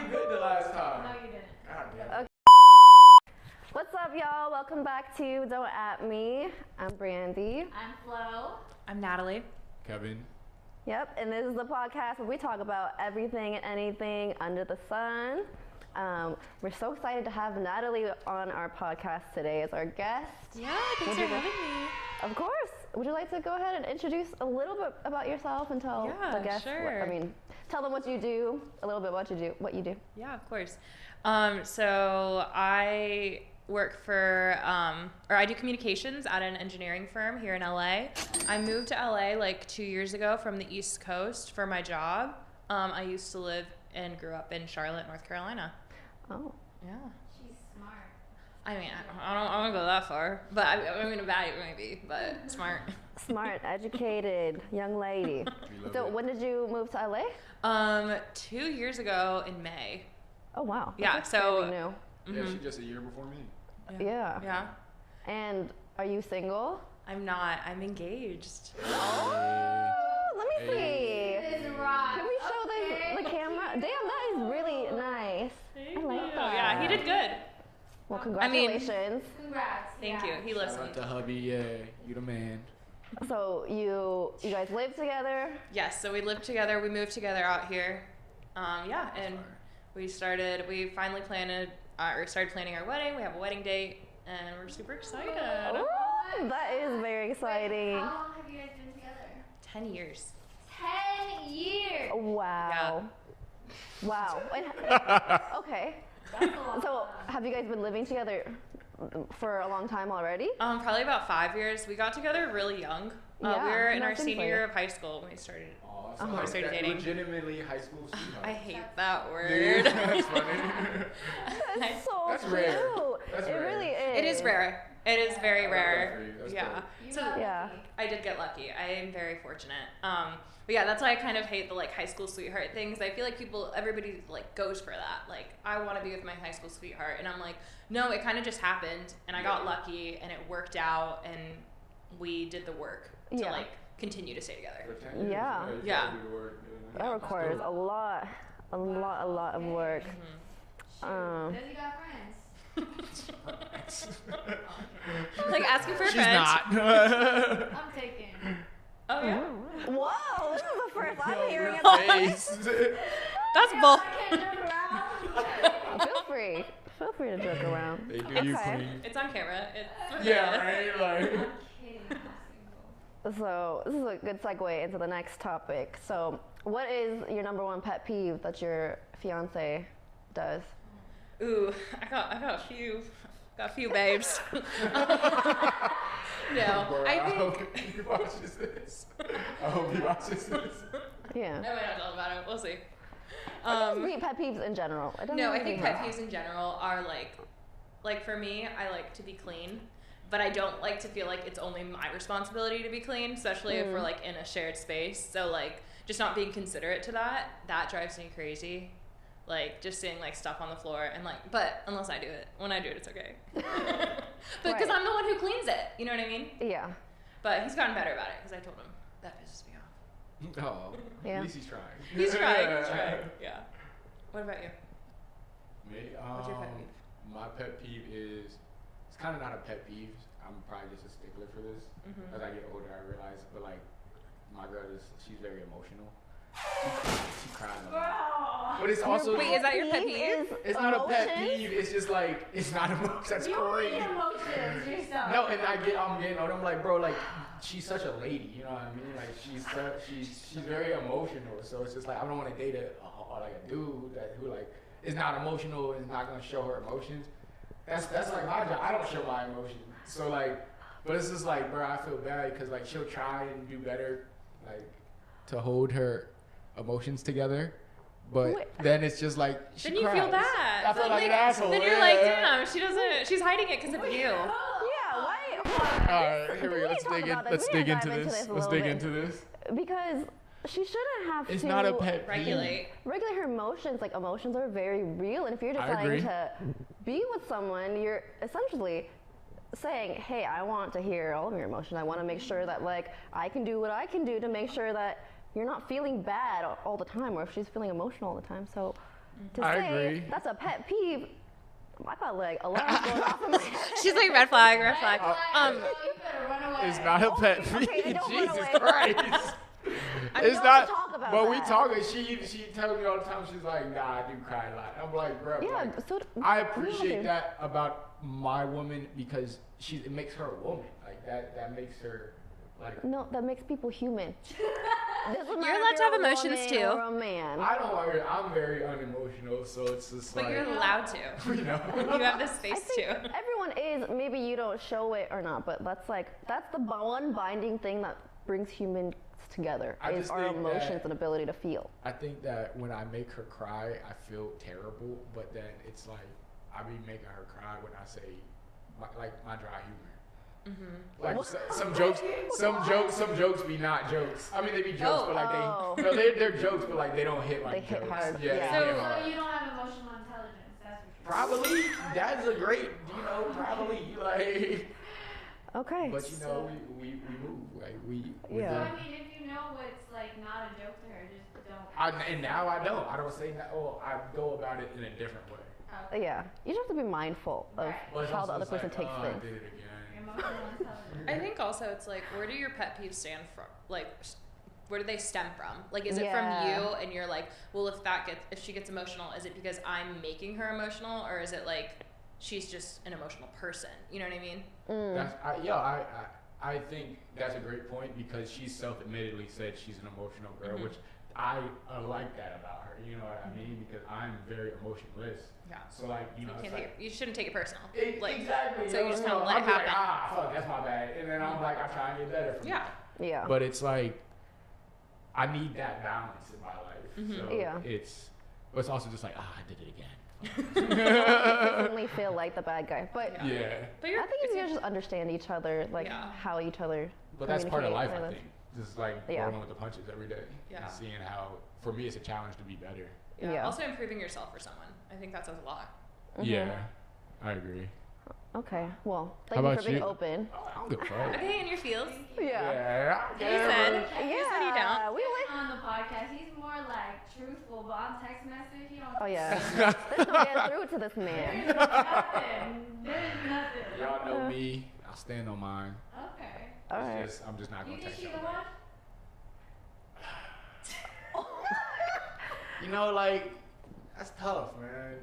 did good the last time. No, you didn't. God damn. Okay. What's up, y'all? Welcome back to Don't At Me. I'm Brandy. I'm Flo. I'm Nathalie. Kevyn. Yep, and this is the podcast where we talk about everything and anything under the sun. We're so excited to have Nathalie on our podcast today as our guest. Yeah, thanks for having me. Of course. Would you like to go ahead and introduce a little bit about yourself and tell the guests? Sure. Tell them what you do, a little bit what you do. Yeah, of course. So I work for, or I do communications at an engineering firm here in LA. I moved to LA like 2 years ago from the East Coast for my job. I used to live and grew up in Charlotte, North Carolina. Oh. Yeah. She's smart. I mean, I don't go that far, but I mean, bad maybe, but smart. Smart, educated, young lady. So when did you move to LA? 2 years ago in May. Oh, wow. Yeah, That's so- fairly new. Yeah, she's just a year before me. Yeah. Yeah. And are you single? I'm not. I'm engaged. Oh, let me see. This is rock. Can we show the camera? Damn, that is really nice. I like that. Yeah, he did good. Well, I mean- congratulations. Congrats. Thank you. He Shout listened. out to hubby, yeah, you the man. So you guys live together? Yes, so we lived together. We moved together out here. Yeah, and we started planning our wedding. We have a wedding date, and we're super excited. Ooh, that is very exciting. How long have you guys been together? 10 years. 10 years. Wow. Wow. Okay. That's a lot. So have you guys been living together for a long time already? Probably about 5 years. We got together really young. Yeah, we were in no, our seems senior like year it. of high school when we started. Oh, so Uh-huh. like Started that dating. legitimately high school sweetheart. I hate that Dude, word. that's funny. That's so That's cute. rare. That's it rare. really is. It is rare. It is very I love that rare. for you. That's Yeah. dope. You So got Yeah. lucky. I did get lucky. I am very fortunate. But yeah, that's why I kind of hate the like high school sweetheart things. I feel like everybody like goes for that. Like, I want to be with my high school sweetheart, and I'm like, no, it kind of just happened, and I got lucky, and it worked out, and we did the work to Yeah. like continue to stay together. For 10 years, Yeah. you Yeah. gotta do the work, yeah. That requires a lot of work. Mm-hmm. Does he got friends? Like asking for a She's friend. not. I'm taking. Oh yeah, Whoa, this is the first I'm hearing it. Face. that's bull. I can't joke around. Feel free to joke around. They do you Okay. clean. It's on camera. It's Yeah, right? Like. I'm kidding. I'm single. So this is a good segue into the next topic. So what is your number one pet peeve that your fiance does? Ooh, I got a few babes. No, Bro, I hope think he watches this. I hope he watches this. Yeah. I might not tell about it. We'll see. Pet peeves in general. It doesn't No, I have to think be- pet peeves in general are like for me, I like to be clean, but I don't like to feel like it's only my responsibility to be clean, especially if we're like in a shared space. So like just not being considerate to that drives me crazy. Like just seeing like stuff on the floor and like, but unless I do it, when I do it, it's okay. But because Right. I'm the one who cleans it, you know what I mean? Yeah. But he's gotten better about it because I told him that pisses me off. Oh, Yeah. at least he's trying. He's trying. He's trying. Yeah. What about you? Me? What's your pet peeve? My pet peeve is, it's kind of not a pet peeve. I'm probably just a stickler for this. Mhm. As I get older, I realize, but like, my girl she's very emotional. She cries a lot. But it's also, Wait, is that your pet peeve? it's not a pet emotions? peeve. It's just like, it's not emotion. That's You crazy. need emotions yourself. No, and I'm getting older. I'm like, bro, like, she's such a lady. You know what I mean? Like, she's very emotional. So it's just like, I don't want to date like a dude who like is not emotional and is not gonna show her emotions. That's like my job. I don't show my emotions. So like, but it's just like, bro, I feel bad because like she'll try and do better, like, to hold her emotions together. But Wait. then it's just like she Then you cries. feel bad. I feel But, like an asshole. Then you're yeah. like, damn, she doesn't. She's hiding it because of you. Yeah, why? All right, here we go. Let's talk dig in. about this. Let's We dig gotta into dive into this. this a Let's little dig bit. into this. Because she shouldn't have It's to not a pet peeve. Regulate. regulate her emotions. Like, emotions are very real, and if you're I deciding agree. to be with someone, you're essentially saying, hey, I want to hear all of your emotions. I want to make sure that like I can do what I can do to make sure that you're not feeling bad all the time, or if she's feeling emotional all the time. So To I say agree. that's a pet peeve, I got like alarms going off in my head. She's like, red flag, red flag. You better run away. It's not a pet Okay, peeve. don't run Jesus away. Christ. I It's don't not. talk about But we that. talking. She tells me all the time. She's like, nah, I do cry a lot. I'm like, bro. Yeah, like, so I appreciate that about my woman because it makes her a woman. Like that makes her like. No, that makes people human. Doesn't matter You're if allowed to have a emotions, woman too. Or a man. I'm very unemotional, so it's just But like. you're allowed to. You know. You have the I space think to. everyone is. Maybe you don't show it or not, but that's the one binding thing that brings humans together I is just our think emotions that- and ability to feel. I think that when I make her cry, I feel terrible, but then it's like I be making her cry when I say my dry humor. Mm-hmm. Like some jokes be not jokes. I mean they be jokes, but like Oh. they're jokes, but like they don't hit like They hit jokes. hard, Yeah, yeah. they hit So hard. you don't have emotional intelligence. That's what you're Probably that's a great, probably like. Okay. But we move like we. Yeah. So, I mean, if you know what's like not a joke to her, just don't. And now I don't. I don't say that. Oh, I go about it in a different way. Yeah, you just have to be mindful of Right. But it's how the also other just person like, takes oh, I things. did it again. Emotional intelligence. I think also it's like, where do your pet peeves stand from? Like, where do they stem from? Like, is it Yeah. from you and you're like, well, if she gets emotional, is it because I'm making her emotional, or is it like she's just an emotional person? You know what I mean? I think that's a great point because she self-admittedly said she's an emotional girl, Mhm. which I like that about her. You know what I mean? Because I'm very emotionless. Yeah. So like, You, it's can't like, take it, you shouldn't take it personal. exactly. So you just kind of let I'm it just like, happen. fuck, that's my bad, and then I'm like, I'm trying to get better from Yeah. it. Yeah. But it's like, I need that balance in my life. Mhm. So Yeah. but it's also just like, I did it again. Definitely feel like the bad guy, but Yeah. But I think you guys just understand each other, like Yeah. how each other. But that's part of life, communicate. I think. Just like Yeah. rolling with the punches every day. Yeah. And seeing how, for me, it's a challenge to be better. Yeah. Yeah. Also improving yourself for someone. I think that says a lot. Mhm. Yeah, I agree. Okay. Well, How thank you about for being you? open. I don't give a fuck. Okay, in your feels. Yeah. You said. Yeah. You said you don't. We went. On the podcast, he's more like truthful, but on text message, he don't. Oh yeah. There's no getting through to this man. There's nothing. There's nothing. Y'all know me. I'll stand on mine. Okay. All right. I'm just not You gonna think text she y'all the back. one? You know, like that's tough, man.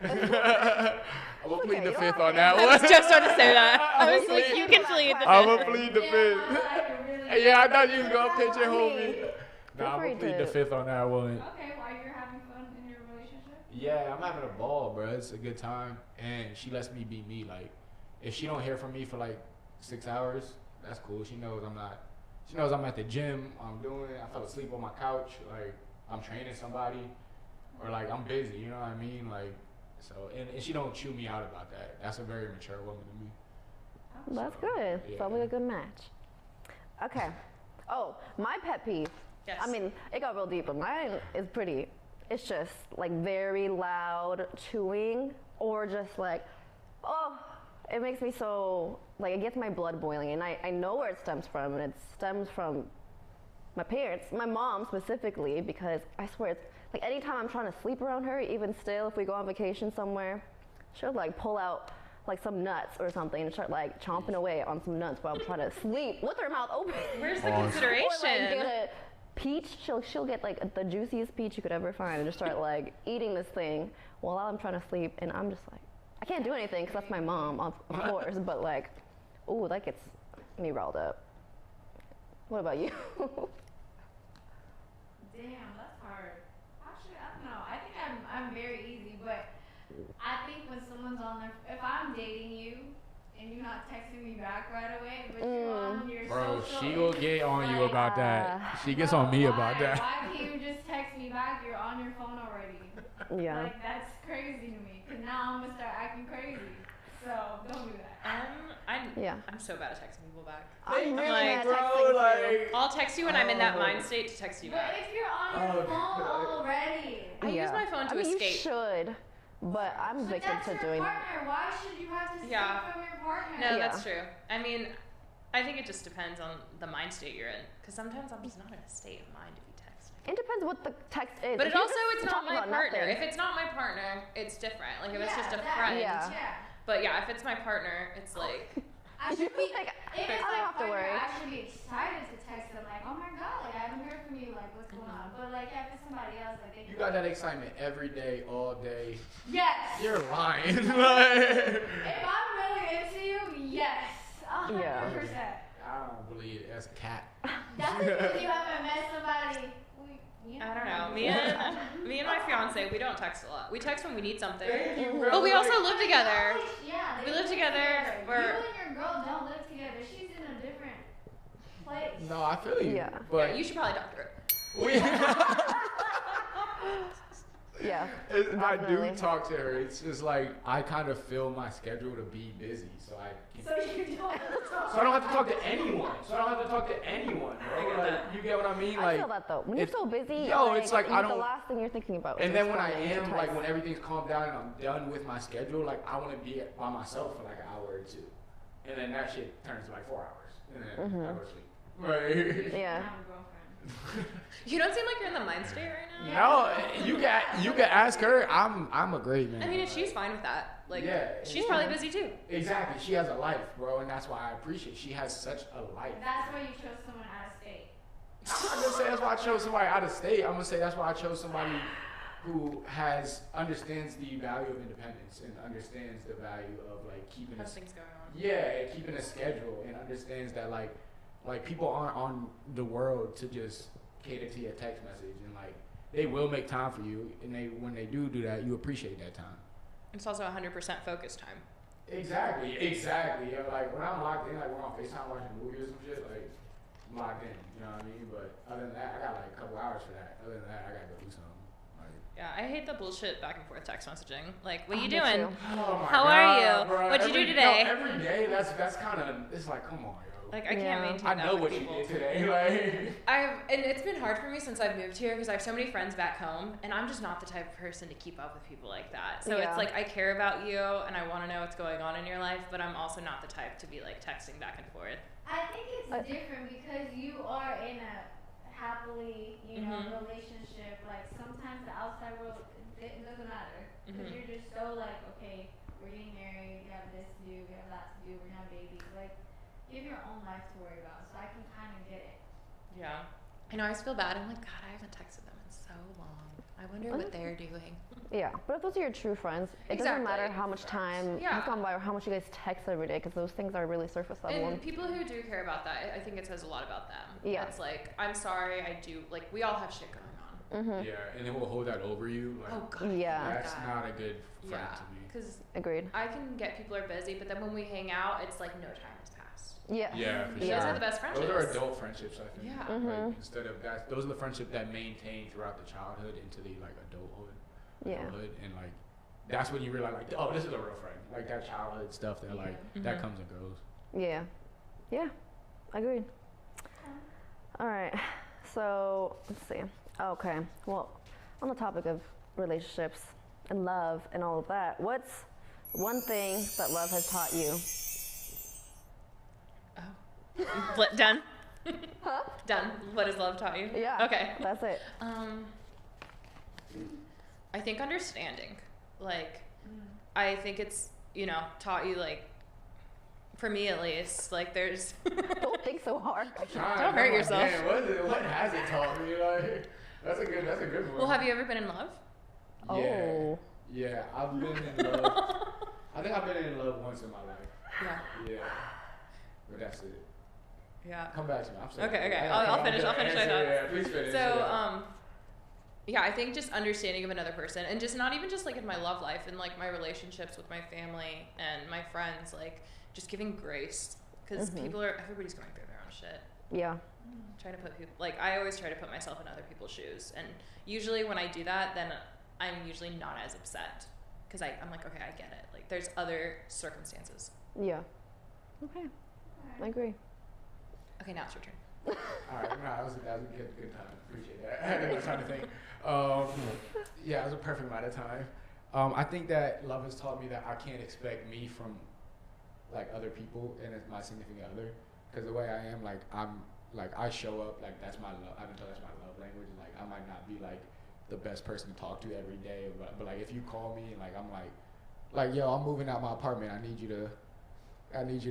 I'm gonna plead the you fifth don't on have that I one. was just about to say that. I I'm was gonna like, plead- you can plead the I'm fifth. gonna plead the Yeah, fifth. I like it really. Yeah, I thought you was gonna pitch it, I mean, homie. Nah, I'm free gonna plead to- the fifth on that one. Okay, while you're having fun in your relationship. Yeah, I'm having a ball, bro. It's a good time, and she lets me be me. Like, if she don't hear from me for like 6 hours, that's cool. She knows I'm not. She knows I'm at the gym. I'm doing it. I fell asleep on my couch. Like, I'm training somebody, or like I'm busy. You know what I mean? Like, so and she don't chew me out about that. That's a very mature woman to me. That's good. Yeah. Sounds like a good match. Okay. Oh, my pet peeve. Yes. I mean, it got real deep, but mine is pretty. It's just like very loud chewing, or just like, oh, it makes me so, like, it gets my blood boiling, and I know where it stems from, and it stems from my parents, my mom specifically, because I swear it's like anytime I'm trying to sleep around her, even still, if we go on vacation somewhere, she'll like pull out like some nuts or something and start like chomping away on some nuts while I'm trying to sleep with her mouth open. Where's the Awesome. Or like consideration? get a peach, she'll get like the juiciest peach you could ever find and just start like eating this thing while I'm trying to sleep, and I'm just like, I can't do anything because that's my mom, of course, but like, ooh, that gets me riled up. What about you? Damn, that's hard. Actually, I don't know. I think I'm very easy, but I think when someone's on their, if I'm dating you and you're not texting me back right away, but you're on your Bro, social, she will get on you like, about that. She gets on me about that. Why can't you just text me back? You're on your phone already. Yeah. Like, that's crazy to me. Because now I'm going to start acting crazy. So, don't do that. Yeah. I'm so bad at texting people back. I'm really like, bad at texting too. like. I'll text you when I'm in that mind state to text you But back. if you're on your Oh, phone God. already. I use my phone to I mean, escape. You should, but I'm But victim that's to your doing that. partner. Why should you have to Yeah. steal from your partner? No, Yeah. that's true. I mean, I think it just depends on the mind state you're in. Because sometimes I'm just not in a state of mind to be texting. It depends what the text is. But If it you're also, just it's not talking my about partner. nothing- If it's not my partner, it's different. Like if it's just a that- friend. Yeah. But yeah, if it's my partner, it's like. I should be, Like, if it's I don't my have to partner, worry. I should be excited to text them like, oh my god, like I haven't heard from you, like what's going on? But like, yeah, if it's somebody else, like they You got that excitement every day, all day. Yes. You're lying. If I'm really into you, yes, 100%. I don't believe it. That's a cat. That's because you haven't met somebody. I don't know. Me and my fiance, we don't text a lot. We text when we need something. Thank you, bro. But we also live together. Yeah, We live together. You and your girl don't live together. She's in a different place. No, I feel you. Yeah. But Yeah, you should probably talk to her. we, Yeah. I do Definitely. talk to her. It's just like I kind of fill my schedule to be busy, so I can, So you don't have to talk. so I don't have to talk to anyone. Bro. Like, you get what I mean? I Like, feel that though. When you're it's- so busy, yo, it's like I the don't- last thing you're thinking about. and is then when I responding to am, like text. when everything's calmed down and I'm done with my schedule, like I want to be by myself for like an hour or two, and then that shit turns to like 4 hours, and then I go to sleep. Right? Yeah. Have a girlfriend. You don't seem like you're in the mind state right now. No, you can ask her. I'm a great man. I mean, she's fine with that. Like, Yeah. she's probably busy too. Exactly. She has a life, bro, and that's why I appreciate. She has such a life. That's why you chose someone out of state. I'm not gonna say that's why I chose somebody out of state. I'm gonna say that's why I chose somebody who understands the value of independence and understands the value of like keeping Has a things going on. keeping a schedule and understands that like people aren't on the world to just cater to your text message, and like they will make time for you, and when they do that, you appreciate that time. It's also 100% focus time. Exactly. Yo, like when I'm locked in, like we're on FaceTime watching a movie or some shit, like I'm locked in. You know what I mean? But other than that, I got like a couple hours for that. Other than that, I gotta go do something. Like, Yeah, I hate the bullshit back and forth text messaging. Like, what Oh, you me doing? too. oh my How God, are you? bro. What'd you do Every- today? No, every day, that's kind of. It's like, come on, yo. Like, I Yeah. can't maintain I that know with what people. you did today. Like, And it's been hard for me since I've moved here because I have so many friends back home, and I'm just not the type of person to keep up with people like that. So Yeah. it's like I care about you and I want to know what's going on in your life, but I'm also not the type to be like texting back and forth. I think it's different because you are in a happily, relationship. Like sometimes the outside world, it doesn't matter because you're just so like, okay, we're getting married, we have this to do, we have that to do, we're gonna have babies. Like, you have your own life to worry about, so I can kind of get it. Yeah. I know, I just feel bad. I'm like, God, I haven't texted them in so long. I wonder what they're doing. Yeah, but if those are your true friends, it doesn't matter Exactly. how much time Yeah. has gone by or how much you guys text every day, because those things are really surface level. And people who do care about that, I think it says a lot about them. Yeah. It's like, I'm sorry, I do, like, we all have shit going on. yeah, and then we'll hold that over you. Like, Oh, God. Yeah. that's not a good friend Yeah. to me. Because Agreed. I can get people are busy, but then when we hang out, it's like no time has passed. Yeah. Yeah, for Those sure. are the best friendships. Those are adult friendships, I think. Yeah. Like, instead of that, those are the friendships that maintain throughout the childhood into the like adulthood. Yeah. And like that's when you realize like, oh, this is a real friend. Like that childhood stuff that like that comes and goes. Yeah. Yeah. Agreed. All right. So let's see. Okay. Well, on the topic of relationships and love and all of that, what's one thing that love has taught you? Done. Done. What has love taught you? Yeah. Okay. That's it. I think understanding. Like, I think it's, taught you, like, for me at least, like, there's. Don't think so hard. Don't hurt yourself. Man, what has it taught me? Like, that's a good one. Well, have you ever been in love? Oh. Yeah, I've been in love. I think I've been in love once in my life. Yeah. Yeah. But that's it. Yeah. Come back to me. I'm sorry. Okay. I'll finish my thoughts. Yeah, please finish. So, yeah, I think just understanding of another person, and just not even just like in my love life and like my relationships with my family and my friends, like just giving grace, because everybody's going through their own shit. Yeah. Trying to put people, like, I always try to put myself in other people's shoes, and usually when I do that, then I'm usually not as upset, because I'm like, okay, I get it. Like, there's other circumstances. Yeah. Okay. I agree. Okay, now it's your turn. All right, no, that was a good time. Appreciate that. I had no time to think. Yeah, it was a perfect amount of time. I think that love has taught me that I can't expect me from like other people and as my significant other, because the way I am, like I'm like I show up, like that's my love. I've been told that's my love language. Like I might not be like the best person to talk to every day, but like if you call me and like I'm like yo, I'm moving out my apartment. I need you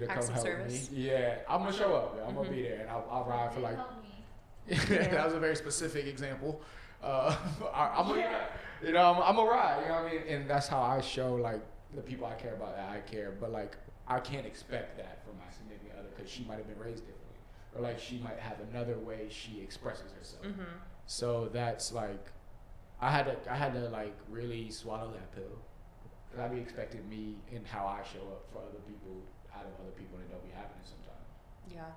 to come help service. me. Yeah, I'm gonna show up. I'm gonna be there, and I'll ride for like. Help me. That was a very specific example. I'm a ride. You know what I mean? And that's how I show like the people I care about that I care. But like I can't expect that from my significant other because she might have been raised differently, or like she might have another way she expresses herself. So that's like I had to like really swallow that pill. Cause I be expecting me and how I show up for other people out of other people, and it don't be happening sometimes. Yeah.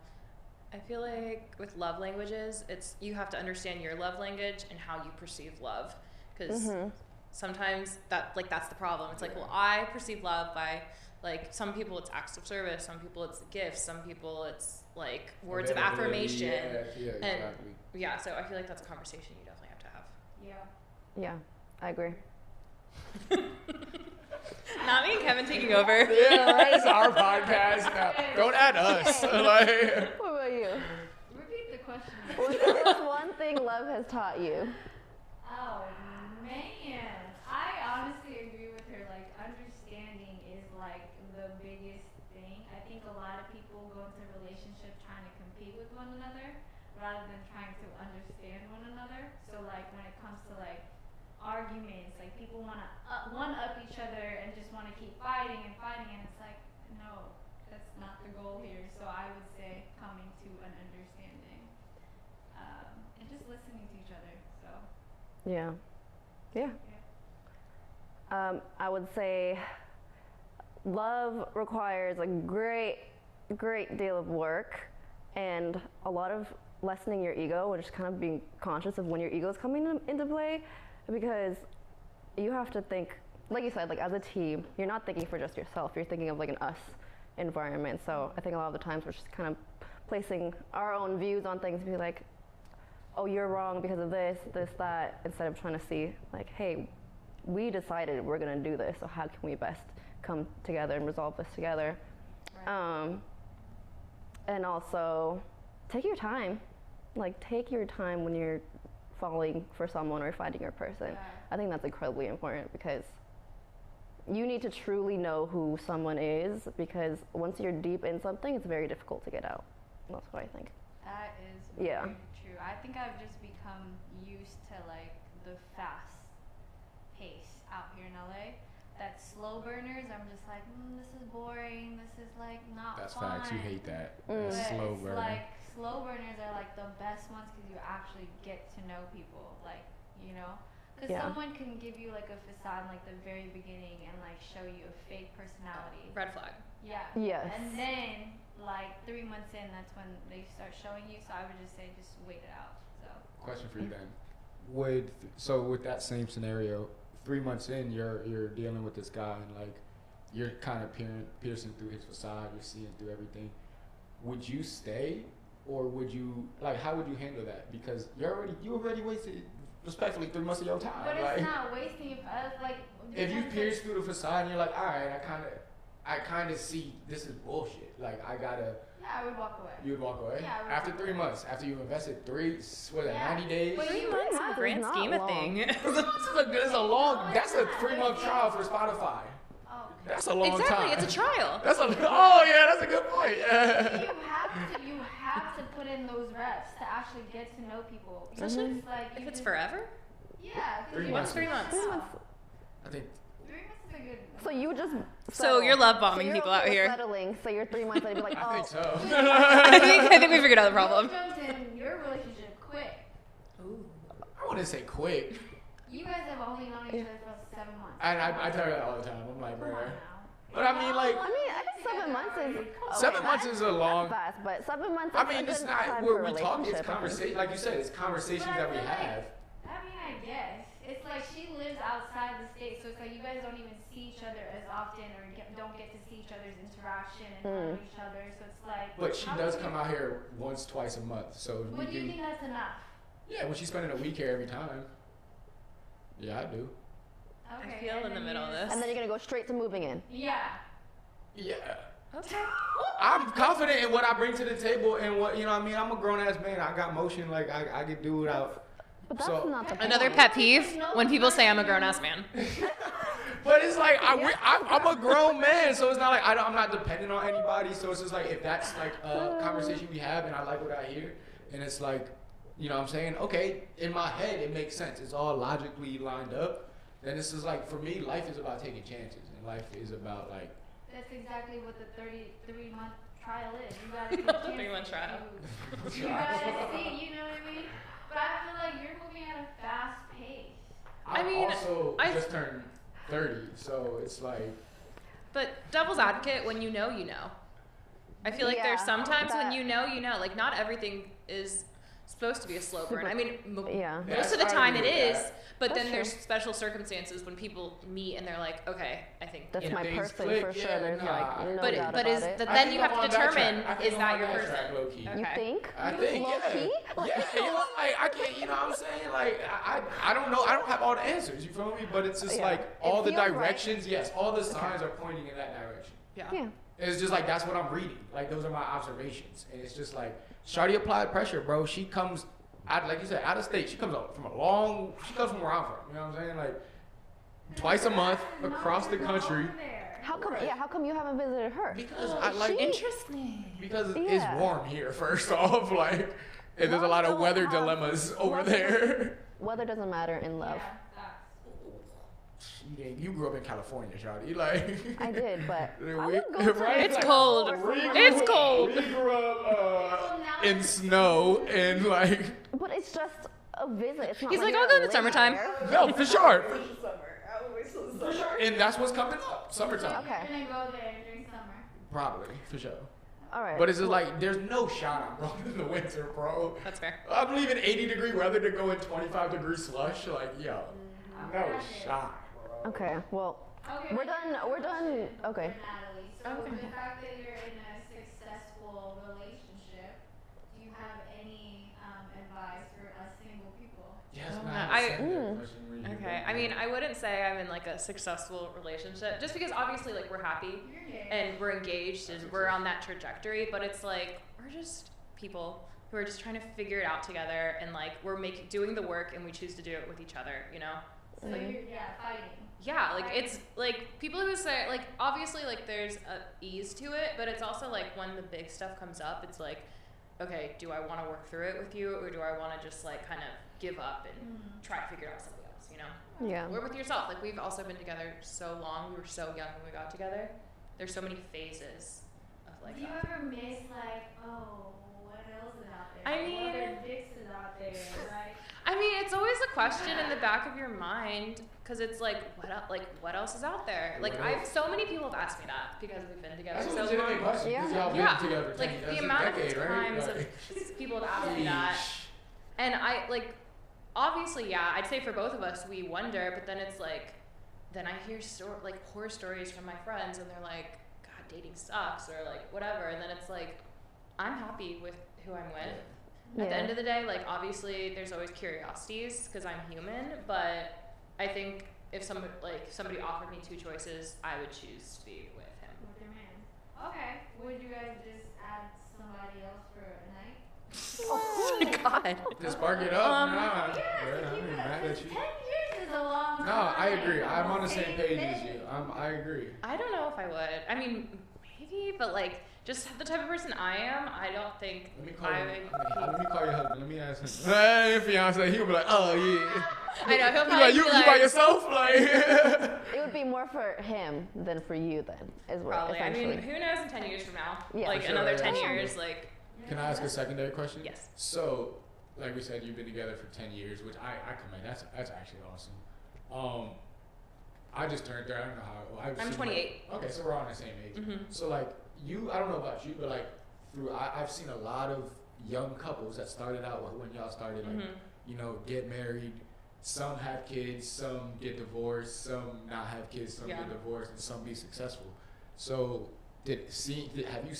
I feel like with love languages, it's you have to understand your love language and how you perceive love, because sometimes that's the problem. It's like, well, I perceive love by like some people it's acts of service, some people it's gifts, some people it's like words of affirmation. Yeah, exactly. And so I feel like that's a conversation you definitely have to have. Yeah, I agree. Not me and Kevyn taking over. Yeah, right. It's our podcast now. Don't add us. Like. What about you? Repeat the question. What's one thing love has taught you? Oh man, I honestly agree with her. Like understanding is like the biggest thing. I think a lot of people go into a relationship trying to compete with one another rather than trying to understand one another. So like when it comes to like arguments, like people want to one up each other and just want to keep fighting, and it's like, no, that's not the goal here. So I would say coming to an understanding, and just listening to each other. So Yeah. I would say love requires a great deal of work and a lot of lessening your ego and just kind of being conscious of when your ego is coming into play, because you have to think, like you said, like as a team, you're not thinking for just yourself, you're thinking of like an us environment. So I think a lot of the times we're just kind of placing our own views on things, be like, oh, you're wrong because of this, that, instead of trying to see like, hey, we decided we're gonna do this, so how can we best come together and resolve this together? Right. And also take your time. Like take your time when you're falling for someone or finding your person. Yeah. I think that's incredibly important, because you need to truly know who someone is, because once you're deep in something, it's very difficult to get out. That's what I think. That is very true. I think I've just become used to like the fast pace out here in LA. That slow burners, I'm just like, this is boring. This is like not That's fun. facts. You hate that. Slow burner. Like slow burners are like the best ones because you actually get to know people. Like, you know, because someone can give you like a facade in like the very beginning and like show you a fake personality. Red flag. Yeah. Yes. And then like 3 months in, that's when they start showing you. So I would just say just wait it out. So. Question for you then. With that same scenario, 3 months in, you're dealing with this guy and like you're kind of piercing through his facade, you're seeing through everything. Would you stay, or would you like? How would you handle that? Because you already wasted, respectfully, 3 months of your time. But like, it's not wasting. Like if you pierce through the facade and you're like, all right, I kind of see this is bullshit. Like I gotta. Yeah, I would walk away. You would walk away? Yeah, I would after walk 3 away. months, after you've invested 90 days? But 3 months in the grand scheme of things. That's a 3-month trial for Spotify. Oh. That's a long time. Exactly, it's a trial. That's a good point. You have to put in those reps to actually get to know people. Especially like if it's forever. Yeah. 3 What's 3 months? I think 3 months is a good. So you just So you're love bombing so people out here. Settling. So you're 3 months and you'd be like, I think so. I think we figured out the problem. You jumped in your relationship quick. Ooh. I wouldn't say quick. You guys have only known each other for 7 months. And I tell her that all the time. I'm like, Come bro. on now. But I mean, like, I think 7 months is 7 months is a long. fast, but 7 months. I is mean, a it's good not time where for a we talk. It's relationship, I think. conversation. Like you said, it's conversations But I that we feel like- have. I mean, I guess. It's like she lives outside the state, so it's like you guys don't even see each other as often or don't get to see each other's interaction and know each other. So it's like. But she how does do come out here once, twice a month. So we But do you do. think that's enough? Yeah, when she's spending a week here every time. Yeah, I do. Okay. feel and in the then middle you of just- this. And then you're gonna go straight to moving in. Yeah. Yeah. Okay. I'm confident in what I bring to the table and what, you know what I mean? I'm a grown-ass man. I got motion. Like, I can do without. But that's So- not the point. Another pet peeve when people say I'm a grown ass man. But it's like, I'm a grown man, so it's not like I'm not dependent on anybody. So it's just like, if that's like a conversation we have and I like what I hear, and it's like, you know what I'm saying? Okay, in my head, it makes sense. It's all logically lined up. Then this is like, for me, life is about taking chances. And life is about like, That's exactly what the 33-month trial is. You gotta take chances. 3-month trial. You gotta see, you know what I mean? But I feel like you're moving at a fast pace. I mean, also I- just turned 30, so it's like, But devil's advocate, when you know, you know. I feel like there's Yeah, sometimes when that- you know. Like, not everything is supposed to be a slow burn. I mean, Yeah. most of the I time it agree with is, that. but That's then there's true. special circumstances when people meet and they're like, okay, I think, That's you know. my things person click, for sure. yeah, There's nah. like no But doubt but about is it. but I then think you I'm have to on that determine track. I think is I'm that on your that person? track, low-key. You Okay. think? I think, Low yeah. key? Yeah, you know, like, I can't, you know what I'm saying? Like, I don't know, I don't have all the answers, you feel me? But it's just Yeah. like, It all the feels right. directions, yes, all the signs are pointing in that direction. Yeah. It's just like, that's what I'm reading. Like, those are my observations. And it's just like, Shawty applied pressure, bro. She comes, out, like you said, out of state. She comes from she comes from where I'm from. You know what I'm saying? Like, twice a month, across the country. How come? Yeah. How come you haven't visited her? Because I like, Interesting. because Yeah. it's warm here, first off. Like, and there's a lot of weather dilemmas over there. Weather doesn't matter in love. You grew up in California, Shawty. Like, I did, but I We- would go to right? It's Like, cold. It's cold. We grew up in snow and like, But it's just a visit. It's not He's like, you're I'll go in the living summertime. there. no, for sure. Summer. I always was the summer. And that's what's coming up, summertime. Okay. You're gonna go there during summer. Probably, for sure. All right. But it's just like, there's no shot I'm going in the winter, bro. That's fair. I'm leaving 80-degree weather to go in 25-degree slush. Like, yo, no shot, bro. Okay. Well, Okay. we're done. We're done. Okay. Natalie. So Okay. the fact that you're in a successful relationship, do you have any advice for us single people? Yes, Oh, man. I- Send that question where you Okay. go. I mean, I wouldn't say I'm in like a successful relationship just because obviously like we're happy You're gay. and we're engaged and we're on that trajectory, but it's like we're just people who are just trying to figure it out together and like we're doing the work and we choose to do it with each other, you know? So you're fighting. Yeah, like it's like people who say like obviously like there's a ease to it, but it's also like when the big stuff comes up, it's like, okay, do I want to work through it with you or do I want to just like kind of give up and try to figure it out somebody else, you know? Yeah. Or with yourself. Like we've also been together so long. We were so young when we got together. There's so many phases of like Do you that. ever miss like, oh, what else is out there? I What mean- other dicks is out there, right? I mean, it's always a question in the back of your mind because it's like, what else is out there? Like, so many people have asked me that because we've been together That's a so legitimate long. question. Yeah. Because y'all Yeah, been together for 10 like years. the That's amount a decade, of right? times Like, people have asked me that, and I like, obviously, yeah, I'd say for both of us, we wonder, but then it's like, then I hear like horror stories from my friends, and they're like, God, dating sucks, or like whatever, and then it's like, I'm happy with who I'm with. At the Yeah. end of the day, like obviously, there's always curiosities because I'm human, but I think if somebody offered me two choices, I would choose to be with him. With your man. Okay. Would you guys just add somebody else for a night? Oh my God. to spark it up. Um, nah, Yeah, bruh, to I keep ain't it mad up. at 10 you. years is a long time. No, I agree. I'm on the same page as thing. you. I agree. I don't know if I would. I mean, maybe, but like, just the type of person I am, I don't think Let me call I you. would. Let me call your husband. Let me ask him. Hey, fiance. He'll be like, oh yeah. I know, he'll He probably like, you be by yourself, like. It would be more for him than for you then, is what Probably. I essentially. mean, who knows in 10 years from now? Yeah. Like, For sure, another yeah. 10 Yeah. years, like, Can I ask a secondary question? yes. So, like we said, you've been together for 10 years, which I commend. That's actually awesome. I just turned 30. I don't know how. Well, I'm 28. Okay, so we're on the same age. Mhm. So like I don't know about you, but like I've seen a lot of young couples that started out when y'all started, like Mhm. get married. Some have kids, some get divorced, some not have kids, some Yeah. get divorced, and some be successful. So have you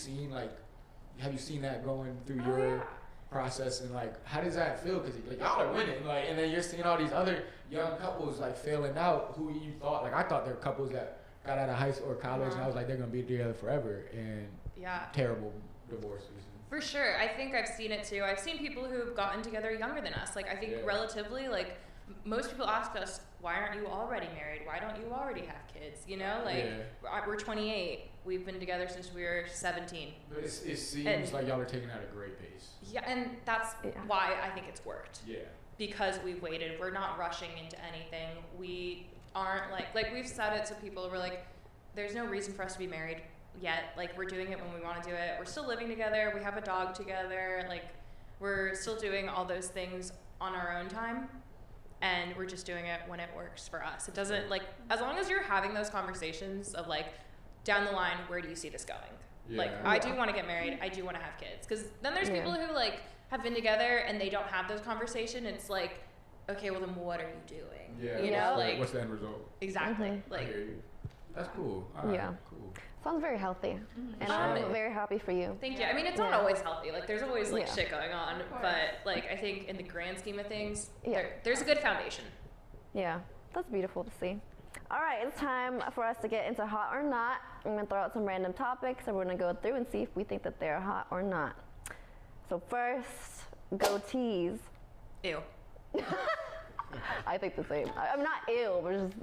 seen that going through Oh, your yeah. process, and like how does that feel? Because like y'all are winning, and then you're seeing all these other young couples like failing out who you thought, like I thought there were couples that got out of high school or college, and I was like, they're gonna be together forever, and terrible divorces. For sure. I think I've seen it too. I've seen people who've gotten together younger than us. Like, I think relatively, like, most people ask us, why aren't you already married? Why don't you already have kids? You know, like, we're 28. We've been together since we were 17. But it seems like y'all are taking out a great pace. Yeah, and that's why I think it's worked. Yeah. Because we've waited. We're not rushing into anything. We aren't, like we've said it to people. We're like, there's no reason for us to be married yet. Like, we're doing it when we want to do it. We're still living together. We have a dog together. Like, we're still doing all those things on our own time. And we're just doing it when it works for us. It doesn't, like, as long as you're having those conversations of, like, down the line, where do you see this going? Yeah. Like, I do want to get married. I do want to have kids. Because then there's people who, like, have been together and they don't have those conversations. It's like, okay, well, then what are you doing? Yeah. You know, like, what's the end result? Exactly. Like, I hear you. That's cool. All right, cool. Sounds very healthy, and I'm very happy for you. Thank you. I mean, it's not always healthy. Like, there's always like shit going on, but like, I think in the grand scheme of things, there's a good foundation. Yeah, that's beautiful to see. All right, it's time for us to get into hot or not. I'm gonna throw out some random topics, and we're gonna go through and see if we think that they're hot or not. So first, goatees. Ew. I think the same. I'm not ew, but just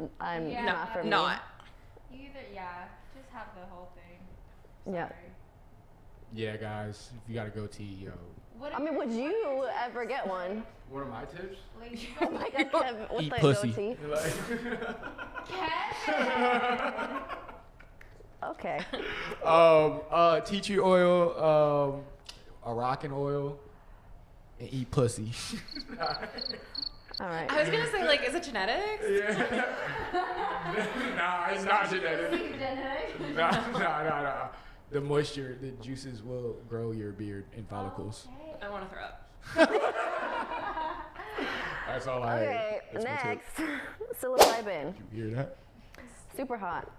not for me. Not. You either just have the whole thing. Yeah. Sorry. Yeah, guys, if you got a goatee, yo. I mean, would you ever get one? What are my tips? Oh my God, Kevin, what's Eat that pussy. goatee? Kevyn! Okay. Tea tree oil, Moroccan oil, and eat pussy. All right. I was gonna say, like, is it genetics? Yeah. Nah, it's not genetics. Nah. The moisture, the juices will grow your beard and follicles. Okay. I want to throw up. That's all I. Okay, that's next, psilocybin. You hear that? Super hot.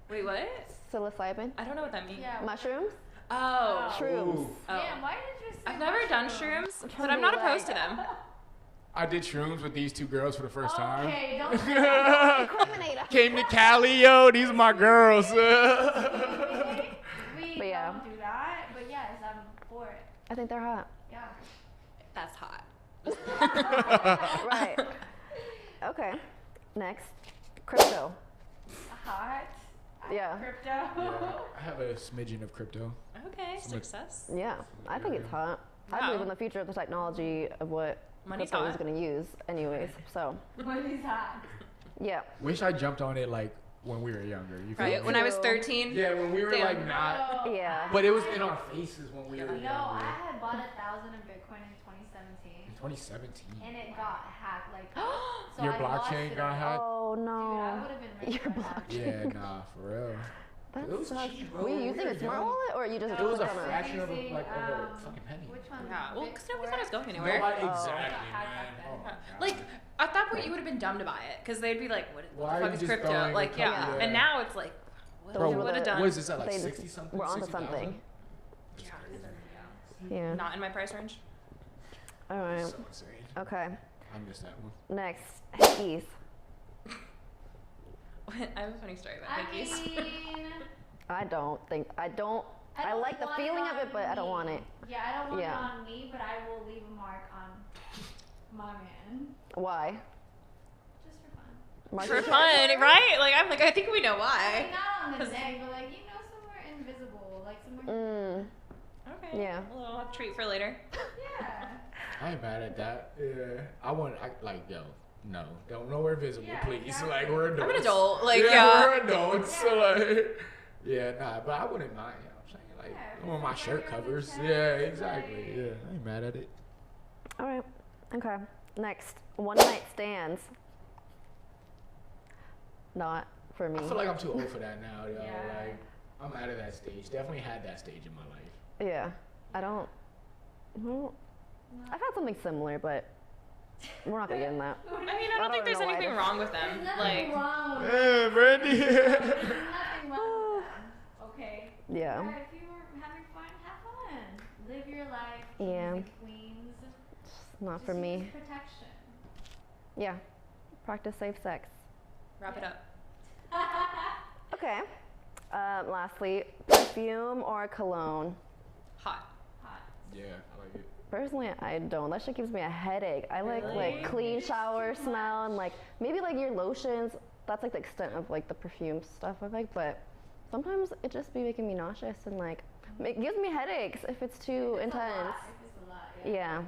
Wait, what? Psilocybin. I don't know what that means. Yeah. Mushrooms. Oh. Shrooms. Ooh. Damn, why did you say I've never done mushrooms? shrooms, but I'm not opposed to them. I did shrooms with these two girls for the first time. Okay, don't Incriminate us. Came to Cali, yo. These are my girls. We But don't do that, but yes, I'm for it. I think they're hot. Yeah. That's hot. Right. Okay. Next, crypto. Hot. Yeah. Crypto. Yeah, I have a smidgen of crypto. Okay, success. Yeah, I think it's hot. I believe in the future of the technology of what Money's crypto is hot. going to use, anyways. So, Money's hot. yeah. Wish I jumped on it like when we were younger. You feel Right, me? when I was 13. Yeah, when we were Damn. like not. No. Yeah. But it was in our faces when we were No, younger. I had bought 1,000 in Bitcoin in 2017. In 2017. And it got hacked. Like, so Your I lost blockchain it got all. hacked? Oh Dude, I no. would have been rich. Your by now. Yeah, nah, for real. That It was sucks. cheap, bro. Were you We using were a smart young. wallet or you just It was a clicked on fraction of a, Using, like of a fucking penny. Which one? Yeah, well, because nobody thought it was going Nobody, anywhere. exactly, Oh. man. Oh, my God. Like, at that point, you would have been dumb to buy it, because they'd be like, what Why the are fuck you is just crypto? throwing Like, a yeah. couple- yeah. And now it's like, what Bro, would have done? What is this at, like They just- 60 something? We're onto 60,000? something. Yeah. Yeah. Not in my price range. All right. So insane. Okay. I missed that one. Next, hickeys. I have a funny story about I hickeys. mean, I don't like the want feeling it of it, on but I don't me. want it. Yeah, I don't want Yeah. it on me, but I will leave a mark on my man. Why? Just for fun. Market For fun, right? Like, I'm like, I think we know I why. mean, not on the neck, but like, somewhere invisible. Like, somewhere. Okay. Yeah. A little treat for later. Yeah. I ain't mad at that. Yeah. Yo, no. Don't nowhere visible, Yeah, please. exactly. Like, we're adults. I'm an adult. Like, yeah. yeah. We're adults. So, like, yeah, nah, but I wouldn't mind, you know what I'm saying? Like, Yeah, if I want it's my like shirt right on covers. your Yeah, chest, exactly. like- Yeah, I ain't mad at it. All right. Okay. Next, one night stands. Not for me. I feel like I'm too old for that now, yo. Yeah. Like, I'm out of that stage. Definitely had that stage in my life. Yeah. I don't. Well, I've had something similar, but we're not gonna get in that. I mean, I I don't don't think there's know why anything this- wrong with There's them. nothing Like, wrong with Yeah, Brandy. There's nothing wrong with them. Okay? Yeah. If you were having fun, have fun. Live your life. Yeah. Kings and queens. It's not Just for me. use protection. Yeah. Practice safe sex. wrap it up. lastly, perfume or cologne? Hot. Hot. Yeah, I like it. Personally, I don't. That shit gives me a headache. I like Really? clean shower smell and like maybe like your lotions. That's like the extent of like the perfume stuff I like, but sometimes it just be making me nauseous and like it gives me headaches if it's too It's a intense. lot. It's a lot. Yeah. Yeah.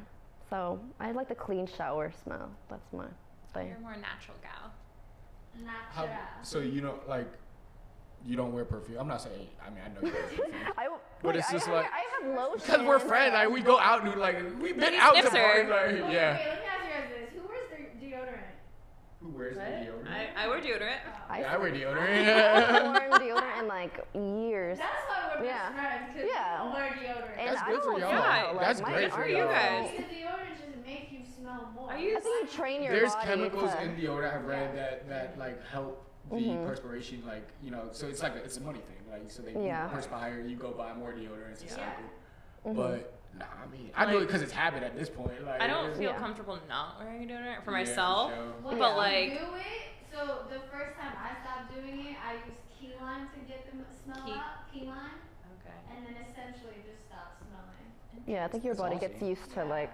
So I like the clean shower smell. That's my thing. You're a more natural gal. Natural. So you know, like, you don't wear perfume. I'm not saying. I mean, I know you wear perfume. But it's just like- I have lotion. Because we're friends, like we go out and like we've been He out to sniffs her. parties, like yeah. Okay, let me ask you guys this: who wears their deodorant? Who wears the deodorant? I wear deodorant. I wear I deodorant. haven't worn deodorant in like years. That's why we're Yeah. best friends, because Yeah. we wear deodorant. And That's I good for don't y'all. smell, like, That's my great for arm you smells- guys. Because deodorant just makes you smell more. Are you- I think you train your There's body chemicals to, in deodorant I've read that like help the perspiration, like you know. So it's like it's a money thing, like so they Yeah. you perspire, you go buy more deodorant, it's a Yeah. cycle. Mm-hmm. But nah, I mean, I do it because it's habit at this point. Like I don't feel Yeah. comfortable not wearing deodorant for Yeah, myself. sure. When But, you like- do it, so the first time I stopped doing it, I used key lime to get the smell Key- out, key lime, Okay. and then essentially just stopped smelling. yeah, I think your That's body awesome. gets used to Yeah. like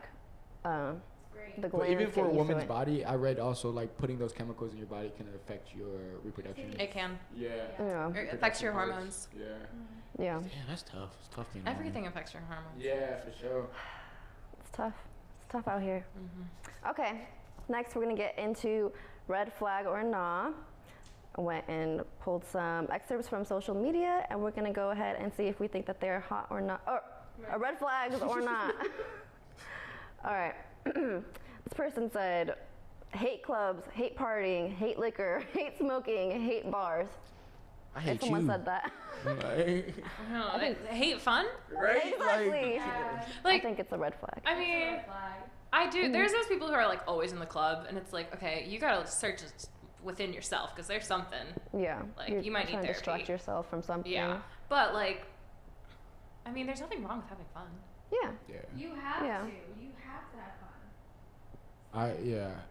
It's great. the But glands even for get a used to woman's it. body, I read also like putting those chemicals in your body can affect your reproduction. It can. Yeah. Yeah. It affects your hormones. Yeah. Yeah. Yeah, that's tough. It's tough being a woman. Everything affects your hormones. Yeah, for sure. It's tough. It's tough out here. Mm-hmm. Okay. Next, we're gonna get into red flag or nah. I went and pulled some excerpts from social media, and we're gonna go ahead and see if we think that they're hot or not, or red flags or not. All right. This person said, hate clubs, hate partying, hate liquor, hate smoking, hate bars. I If hate someone you. said that. Like, No, I hate fun. right? Exactly. Yeah. I Like, think it's a red flag. I mean, Red flag. I do. There's those people who are like always in the club, and it's like, okay, you gotta search it within yourself because there's something. Yeah. Like, You're you might need trying to distract therapy. yourself from something. Yeah. But like, I mean, there's nothing wrong with having fun. Yeah. Yeah. You have Yeah. to. You have to have fun.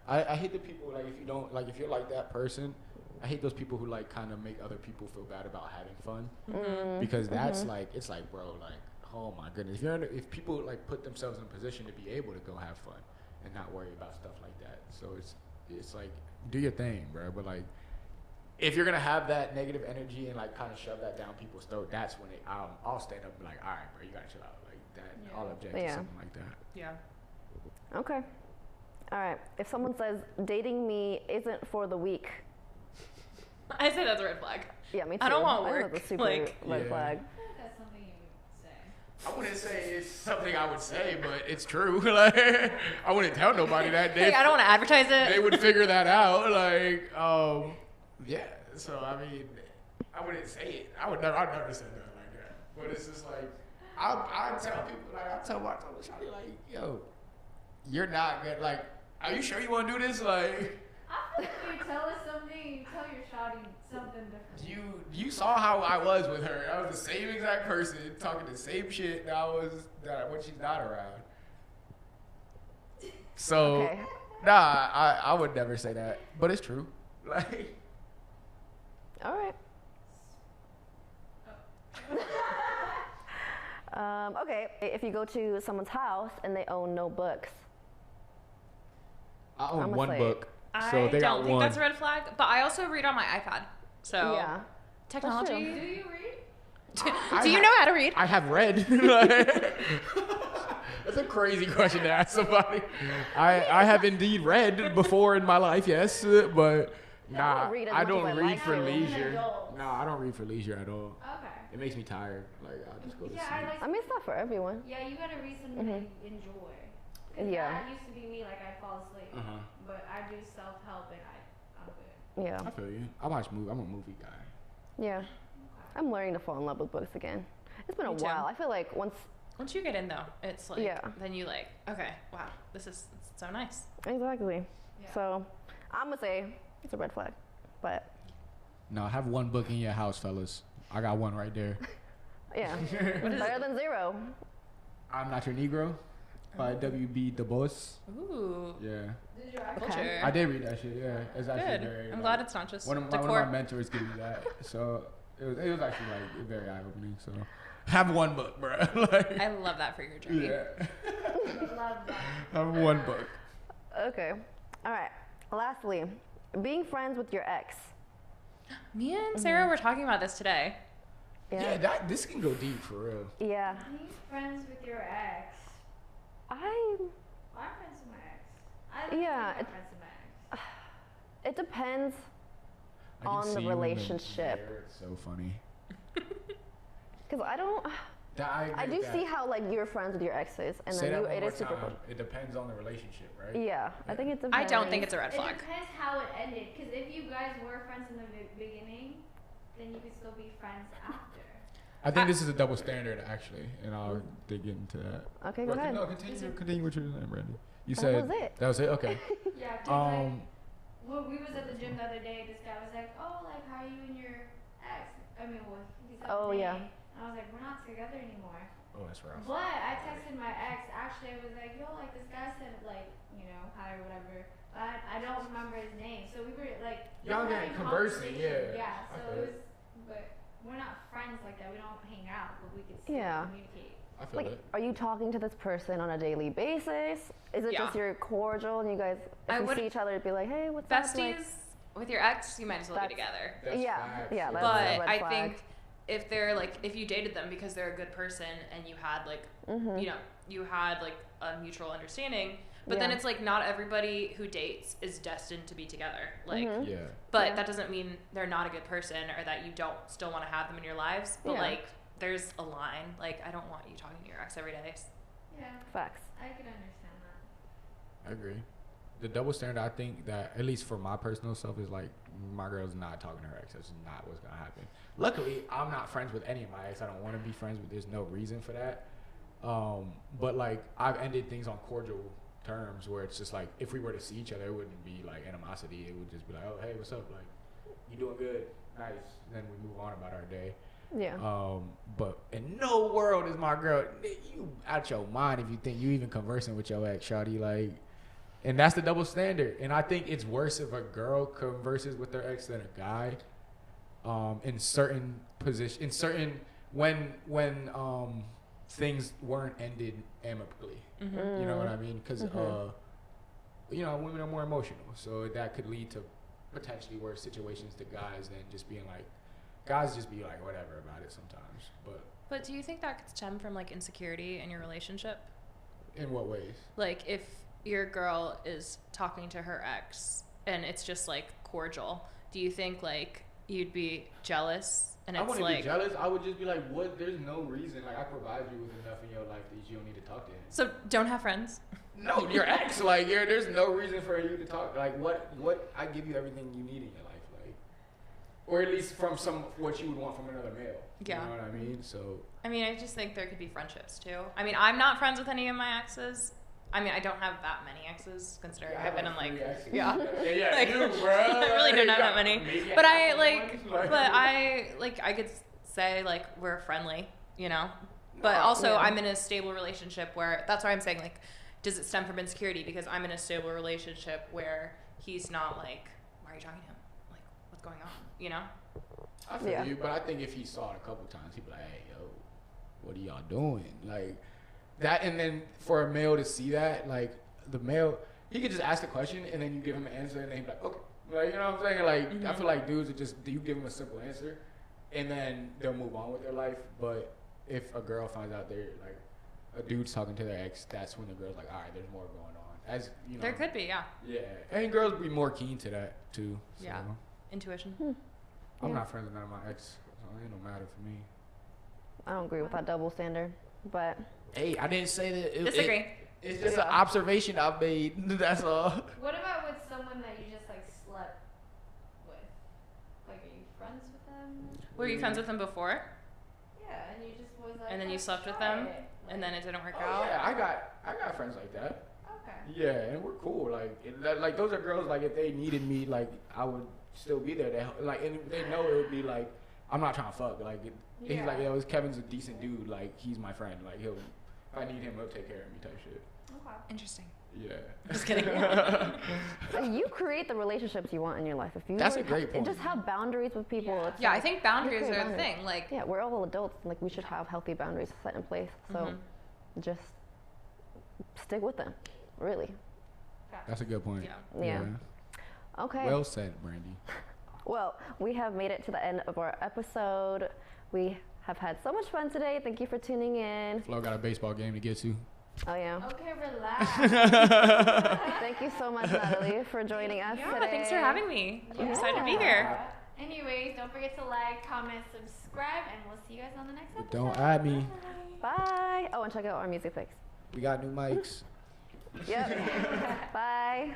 I hate the people like if you don't like if you're like that person. I hate those people who like kind of make other people feel bad about having fun because that's like it's like bro like oh my goodness if people like put themselves in a position to be able to go have fun and not worry about stuff like that. So it's like do your thing, bro. But like if you're gonna have that negative energy and like kind of shove that down people's throat, that's when I'll stand up and be like, all right, bro, you gotta chill out like that. Yeah. I'll object Yeah. to something like that. Yeah. Okay. All right. If someone says dating me isn't for the weak, I say that's a red flag. yeah, me too. I don't want think work, that's a super like- red Yeah. flag. I feel like that's something you would say. I wouldn't say it's something I would say, but it's true. Like I wouldn't tell nobody that. Like, I don't want to advertise They it. would figure that out. Like, yeah. So I mean, I wouldn't say it. I'd never say nothing like that. But it's just like, I tell people, like, I tell Shawty, like, yo, you're not good. Like, are you sure you want to do this? Like, I feel like when you tell us something, you tell your shawty something different. you saw how I was with her. I was the same exact person talking the same shit that I was when she's not around. So, Okay. nah, I would never say that, but it's true. Like, All right. Okay. If you go to someone's house and they own no books, I own I'ma one say- book, I so they got don't think one. that's a red flag, but I also read on my iPad. So yeah. technology. Do you read? Do you know how to read? I have read. Like, that's a crazy question to ask somebody. I have indeed read before in my life, yes, but nah, don't read as I much don't as I read like for to. leisure. Adults. Nah, I don't read for leisure at all. Okay. It makes me tired. Like I'll just go to Yeah, sleep. I like. I mean, it's not for everyone. Yeah, you gotta read something that you enjoy. 'Cause Yeah. That used to be me. Like I fall asleep, Uh-huh. but I do self help and I'm good. Yeah. I feel you. I watch movies. I'm a movie guy. Yeah. I'm learning to fall in love with books again. It's been a Me too. while. I feel like once. Once you get in though, it's like Yeah. then you like, okay, wow, this is so nice. Exactly. Yeah. So, I'm gonna say it's a red flag, but No, have one book in your house, fellas. I got one right there. yeah, it's better than zero. I'm Not Your Negro by W.B. Du Bois. Ooh, Yeah. Did you actually? Okay. culture. I did read that shit, yeah. It's actually Good. very, I'm like, glad it's not just one of decor. my mentors gave me that. So It was actually like very eye opening. So have one book, bro. Like, I love that for your journey. yeah. Love that. Have one book. Okay. All right. Lastly, being friends with your ex. Me and Sarah were talking about this today. Yeah, this can go deep for real. Yeah. Being friends with your ex. I'm friends with my ex. I think Yeah, I'm friends with my ex. It depends I can on see the you in relationship. mirror. It's so funny. Because I don't. I do see how like you're friends with your exes, and Say then that you one it more is super time. cool. It depends on the relationship, right? Yeah, I think it depends. I don't think it's a red It flag. depends how it ended. Because if you guys were friends in the beginning, then you could still be friends after. I think this is a double standard, actually, and I'll dig into that. Okay, go But ahead. No, continue what you're saying, Brandy. You That said was it. That was it. Okay. Yeah, because like, when we was at the gym the other day, this guy was like, "Oh, like how are you and your ex?" I mean, well, he said Oh, the yeah. name. And I was like, "We're not together anymore." Oh, that's rough. But I texted my ex. Actually, I was like, "Yo, like this guy said like, you know, hi or whatever." But I don't remember his name. So we were like, Y'all having getting conversing, conversation. yeah. Yeah. So Okay. it was, but we're not friends like that. We don't hang out, but we could still Yeah. communicate. I feel Like, it. are you talking to this person on a daily basis? Is it Yeah. just you're cordial and you guys, I if you would- see each other, be like, hey, what's up? Like, Besties with your ex, you might as well be That's- together. That's yeah, facts. yeah, that's But a red I flag. think if they're like, if you dated them because they're a good person and you had like, Mm-hmm. you know, you had like a mutual understanding, but then Yeah. it's like not everybody who dates is destined to be together. Like, Mhm. Yeah. but Yeah. that doesn't mean they're not a good person or that you don't still want to have them in your lives. But Yeah. like, there's a line. Like, I don't want you talking to your ex every day. Yeah, Facts. I could understand that. I agree. The double standard, I think that at least for my personal self is like my girl's not talking to her ex. That's not what's gonna happen. Luckily, I'm not friends with any of my ex. I don't want to be friends with. There's no reason for that. But like I've ended things on cordial terms where it's just like if we were to see each other, it wouldn't be like animosity. It would just be like, oh hey, what's up? Like you doing good? Nice. Then we move on about our day. Yeah. But in no world is my girl. You out your mind if you think you even conversing with your ex, shawty. Like, and that's the double standard. And I think it's worse if a girl converses with their ex than a guy. In certain position, in certain when things weren't ended amicably. Mm-hmm. You know what I mean? Because you know, women are more emotional, so that could lead to potentially worse situations to guys than just being like. Guys just be like whatever about it sometimes, But do you think that could stem from like insecurity in your relationship? in what ways? Like if your girl is talking to her ex and it's just like cordial, do you think like you'd be jealous? And I it's wouldn't like be jealous. I would just be like, what? There's no reason. Like I provide you with enough in your life that you don't need to talk to him. so don't have friends. No, your ex. Like there's no reason for you to talk. Like what? I give you everything you need in your life. Like, or at least from what you would want from another male. Yeah. You know what I mean? So. I mean, I just think there could be friendships too. I mean, I'm not friends with any of my exes. I mean, I don't have that many exes considering I've been in like, yeah. yeah, Like, you, bro. I really don't have that many. Maybe But half I of like, one. but I could say like we're friendly, you know. But also, Yeah. I'm in a stable relationship where that's why I'm saying like, does it stem from insecurity? Because I'm in a stable relationship where he's not like, why are you talking to him? Like, what's going on? You know? I feel Yeah. you, but I think if he saw it a couple times, he'd be like, hey, yo, what are y'all doing? Like, that, and then for a male to see that, like, the male, he could just ask a question, and then you give him an answer, and then he'd be like, okay. Like, you know what I'm saying? Like, I feel like dudes are just, you give them a simple answer, and then they'll move on with their life, but if a girl finds out they're, like, a dude's talking to their ex, that's when the girl's like, all right, there's more going on. As, you know. There could be, yeah. Yeah. And girls be more keen to that, too. So. Yeah. Intuition. I'm Yeah. not friends with none of my ex, so it don't matter for me. I don't agree with that double standard, but Hey, I didn't say that. Disagree. It's just Yeah. an observation I've made. That's all. What about with someone that you just like slept with? Like, are you friends with them? Were you friends with him before? Yeah, and you just was like. And then you "Let's slept with try them? it." And then it didn't work Oh, out? yeah, I got friends like that. Okay. Yeah, and we're cool. Like those are girls. Like if they needed me, like I would still be there. And they know it would be like I'm not trying to fuck. Like he's Yeah. like, yo, Kevin's a decent dude. Like he's my friend. Like if I need him, he'll take care of me type shit. Okay. Interesting. Yeah. Just kidding. You create the relationships you want in your life. If you That's a great point. just have boundaries with people. Yeah. It's Yeah, I like, think you boundaries create are the boundaries. thing. Like, Yeah, we're all adults. Like we should have healthy boundaries set in place. So just stick with them. Really. That's a good point. Yeah. Okay. Well said, Brandy. Well, we have made it to the end of our episode. We have had so much fun today. Thank you for tuning in. Flo got a baseball game to get to. Oh yeah. Okay, relax. Thank you so much, Nathalie, for joining us yeah, today. thanks for having me. I'm excited to be here. Anyways, don't forget to like, comment, subscribe, and we'll see you guys on the next episode. Don't add me. Bye. Oh, and check out our music picks. We got new mics. Yep. Bye.